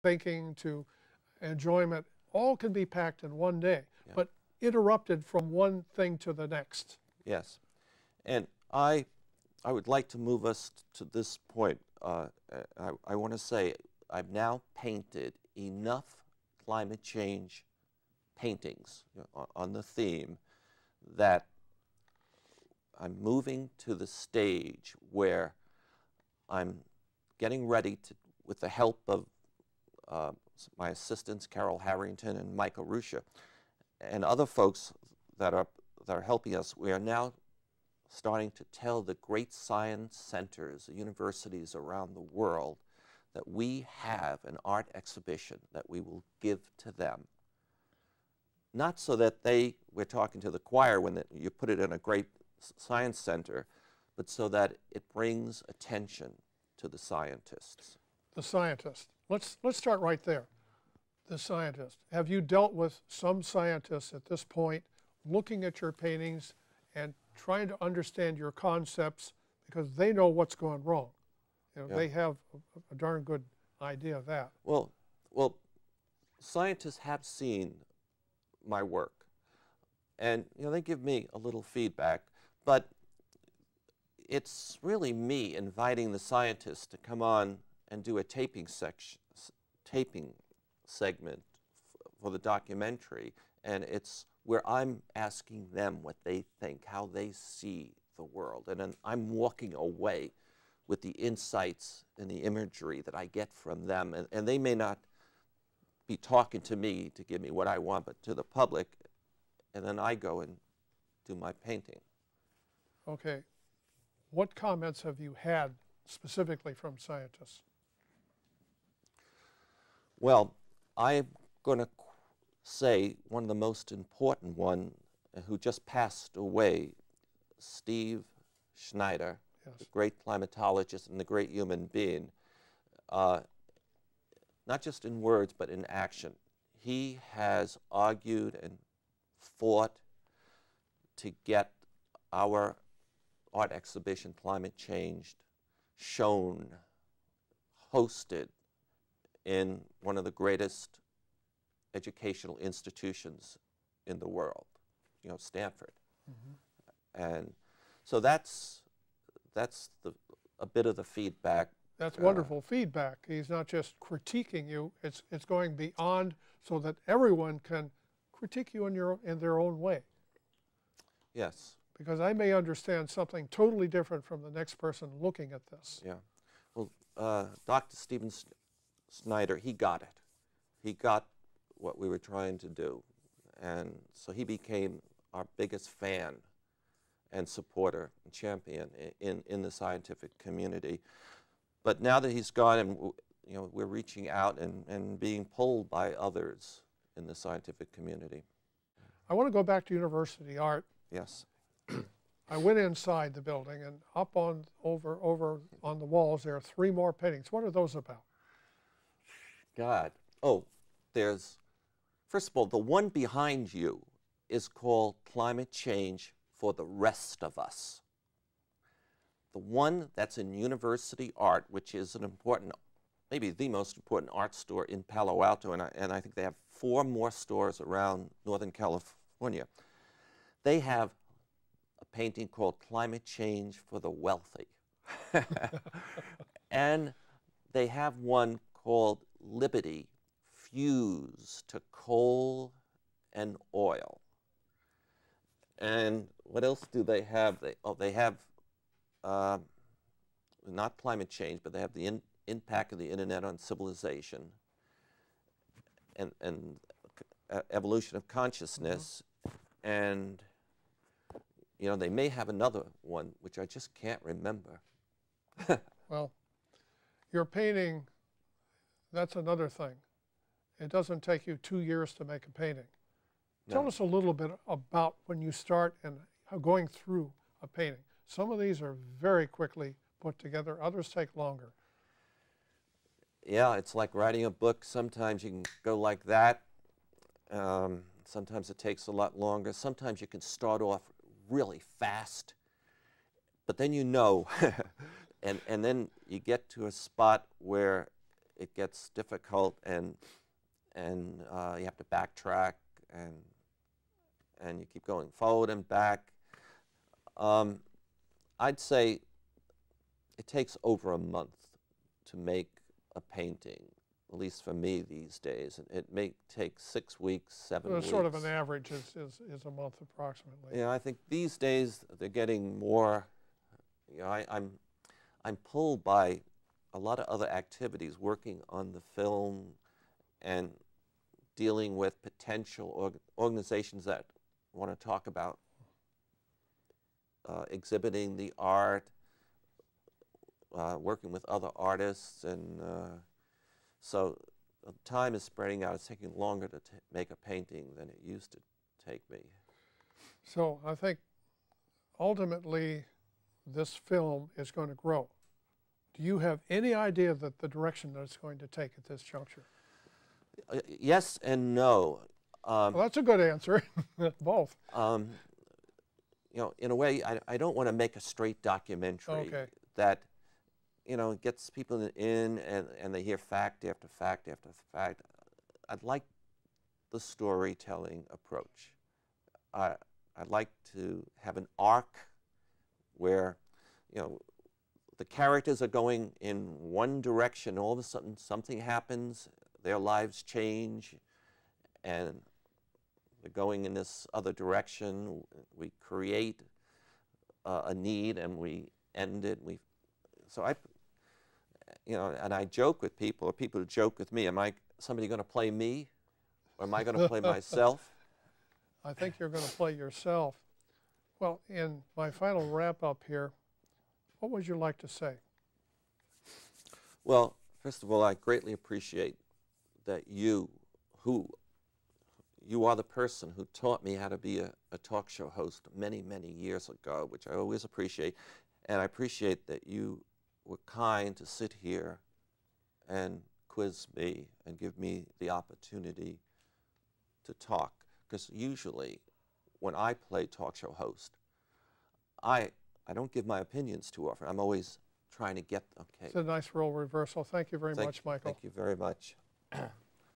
thinking to enjoyment, all can be packed in one day, Yeah. but interrupted from one thing to the next. Yes. And I would like to move us to this point. I want to say I've now painted enough climate change paintings, you know, on the theme that I'm moving to the stage where I'm getting ready to, with the help of my assistants, Carol Harrington and Michael Ruscia, and other folks that are helping us, we are now starting to tell the great science centers, the universities around the world, that we have an art exhibition that we will give to them. Not so that we're talking to the choir when you put it in a great science center, but so that it brings attention to the scientists. The scientist. Let's start right there. The scientist. Have you dealt with some scientists at this point looking at your paintings and trying to understand your concepts because they know what's going wrong? You know, Yeah. They have a darn good idea of that. Well, scientists have seen my work, and you know, they give me a little feedback, but it's really me inviting the scientists to come on and do a taping segment for the documentary, and it's where I'm asking them what they think, how they see the world, and then I'm walking away with the insights and the imagery that I get from them, and they may not be talking to me to give me what I want, but to the public, and then I go and do my painting. Okay. What comments have you had specifically from scientists? Well, I'm going to say one of the most important one who just passed away, Steve Schneider, Yes. the great climatologist and the great human being, not just in words but in action. He has argued and fought to get our art exhibition, Climate Changed, shown, hosted in one of the greatest educational institutions in the world, you know, Stanford. Mm-hmm. And so that's a bit of the feedback. That's wonderful feedback. He's not just critiquing you, it's going beyond so that everyone can critique you in their own way. Yes. Because I may understand something totally different from the next person looking at this. Yeah. Well, Dr. Stephen Snyder, he got it. He got what we were trying to do. And so he became our biggest fan and supporter and champion in the scientific community. But now that he's gone, and you know, we're reaching out and being pulled by others in the scientific community. I want to go back to university art. Yes. I went inside the building, and up over on the walls there are 3 more paintings. What are those about? God. Oh, first of all, the one behind you is called Climate Change for the Rest of Us. The one that's in university art, which is an important, maybe the most important art store in Palo Alto, and I think they have 4 more stores around Northern California. They have a painting called Climate Change for the Wealthy. And they have one called Liberty, Fuse to Coal and Oil. And what else do they have? They have not climate change, but they have the impact of the internet on civilization and evolution of consciousness. Mm-hmm. And you know, they may have another one, which I just can't remember. Well, your painting, that's another thing. It doesn't take you 2 years to make a painting. No. Tell us a little bit about when you start and going through a painting. Some of these are very quickly put together, others take longer. Yeah, it's like writing a book. Sometimes you can go like that. Sometimes it takes a lot longer. Sometimes you can start off really fast, but then you know, and then you get to a spot where it gets difficult, and you have to backtrack, and you keep going forward and back. I'd say it takes over a month to make a painting, at least for me these days. It may take 6 weeks, 7 weeks. Sort of an average is a month approximately. Yeah, I think these days they're getting more. You know, I'm pulled by a lot of other activities, working on the film and dealing with potential organizations that want to talk about exhibiting the art, working with other artists, and so time is spreading out. It's taking longer to make a painting than it used to take me. So I think ultimately this film is going to grow. Do you have any idea that the direction that it's going to take at this juncture? Yes and no. Well, that's a good answer. Both. You know, in a way, I don't want to make a straight documentary that, you know, gets people in and they hear fact after fact after fact. I'd like the storytelling approach. I'd like to have an arc where, you know, the characters are going in one direction. All of a sudden, something happens. Their lives change, and they're going in this other direction. We create a need, and we end it. So you know, and I joke with people, or people joke with me. Am I somebody going to play me, or am I going to play myself? I think you're going to play yourself. Well, in my final wrap-up here, what would you like to say? Well, first of all, I greatly appreciate that you are the person who taught me how to be a talk show host many, many years ago, which I always appreciate. And I appreciate that you were kind to sit here and quiz me and give me the opportunity to talk. Because usually when I play talk show host, I don't give my opinions too often. I'm always trying to get, okay. It's a nice role reversal. Thank you very much, Michael. Thank you very much.